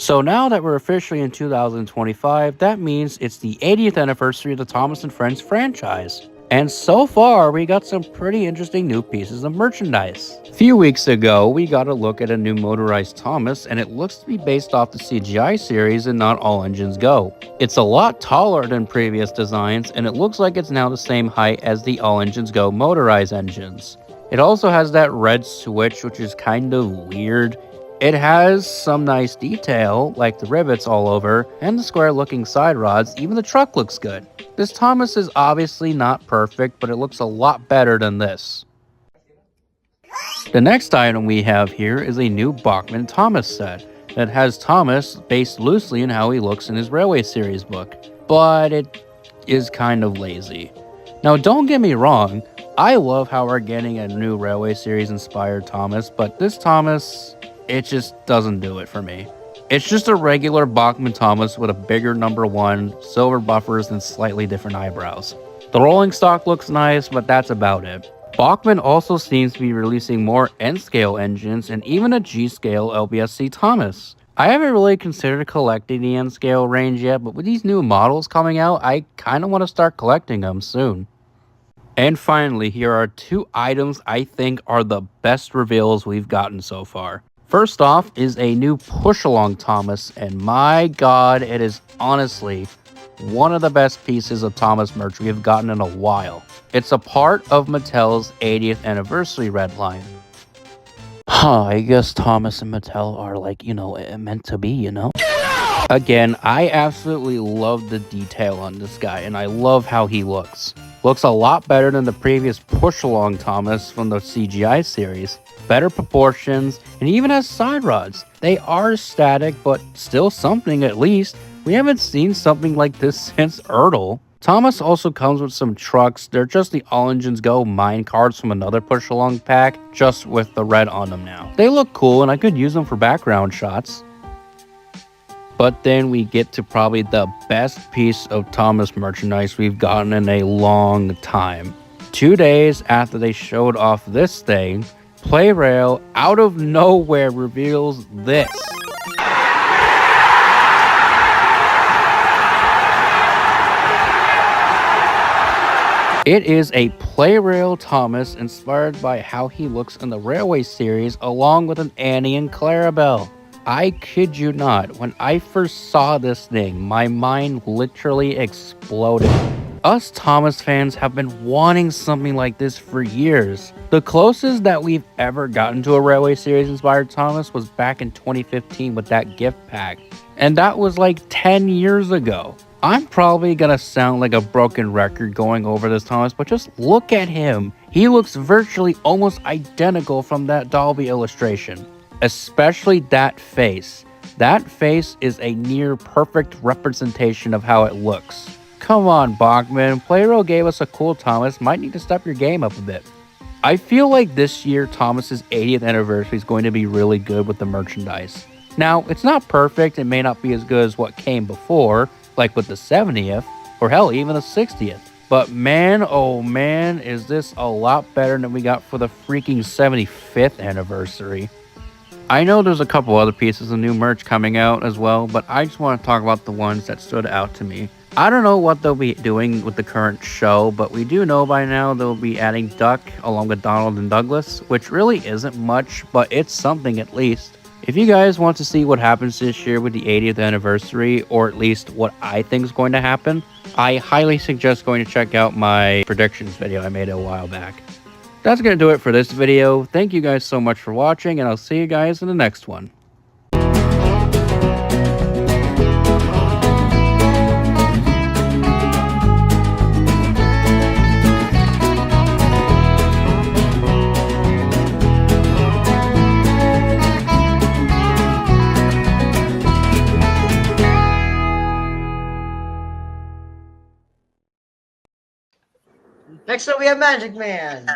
So now that we're officially in 2025, that means it's the 80th anniversary of the Thomas and Friends franchise. And so far, we got some pretty interesting new pieces of merchandise. A few weeks ago, we got a look at a new motorized Thomas, and it looks to be based off the CGI series and not All Engines Go. It's a lot taller than previous designs, and it looks like it's now the same height as the All Engines Go motorized engines. It also has that red switch, which is kind of weird. It has some nice detail, like the rivets all over, and the square looking side rods. Even the truck looks good. This Thomas is obviously not perfect, but it looks a lot better than this. The next item we have here is a new Bachmann Thomas set that has Thomas based loosely on how he looks in his Railway Series book, but it is kind of lazy. Now don't get me wrong, I love how we're getting a new Railway Series inspired Thomas, but this Thomas, it just doesn't do it for me. It's just a regular Bachmann Thomas with a bigger number 1, silver buffers, and slightly different eyebrows. The rolling stock looks nice, but that's about it. Bachmann also seems to be releasing more N-scale engines and even a G-scale LBSC Thomas. I haven't really considered collecting the N-scale range yet, but with these new models coming out, I kinda want to start collecting them soon. And finally, here are 2 items I think are the best reveals we've gotten so far. First off is a new push-along Thomas, and my god, it is honestly one of the best pieces of Thomas merch we have gotten in a while. It's a part of Mattel's 80th anniversary red line. I guess Thomas and Mattel are like, meant to be, Again, I absolutely love the detail on this guy, and I love how he looks. Looks a lot better than the previous push-along Thomas from the CGI series. Better proportions, and even has side rods. They are static, but still something at least. We haven't seen something like this since Ertl. Thomas also comes with some trucks. They're just the All Engines Go mine carts from another push-along pack, just with the red on them now. They look cool, and I could use them for background shots. But then we get to probably the best piece of Thomas merchandise we've gotten in a long time. 2 days after they showed off this thing, Playrail out of nowhere reveals this. It is a Playrail Thomas inspired by how he looks in the Railway series, along with an Annie and Clarabelle. I kid you not, when I first saw this thing, my mind literally exploded. Us Thomas fans have been wanting something like this for years. The closest that we've ever gotten to a Railway Series inspired Thomas was back in 2015 with that gift pack. And that was like 10 years ago. I'm probably gonna sound like a broken record going over this Thomas, but just look at him. He looks virtually almost identical from that Dolby illustration. Especially that face. That face is a near perfect representation of how it looks. Come on, Bachmann. Playrail gave us a cool Thomas. Might need to step your game up a bit. I feel like this year Thomas's 80th anniversary is going to be really good with the merchandise. Now, it's not perfect. It may not be as good as what came before, like with the 70th, or hell, even the 60th. But man, oh man, is this a lot better than we got for the freaking 75th anniversary. I know there's a couple other pieces of new merch coming out as well, but I just want to talk about the ones that stood out to me. I don't know what they'll be doing with the current show, but we do know by now they'll be adding Duck along with Donald and Douglas, which really isn't much, but it's something at least. If you guys want to see what happens this year with the 80th anniversary, or at least what I think is going to happen, I highly suggest going to check out my predictions video I made a while back. That's going to do it for this video. Thank you guys so much for watching, and I'll see you guys in the next one. Next up, we have Magic Man.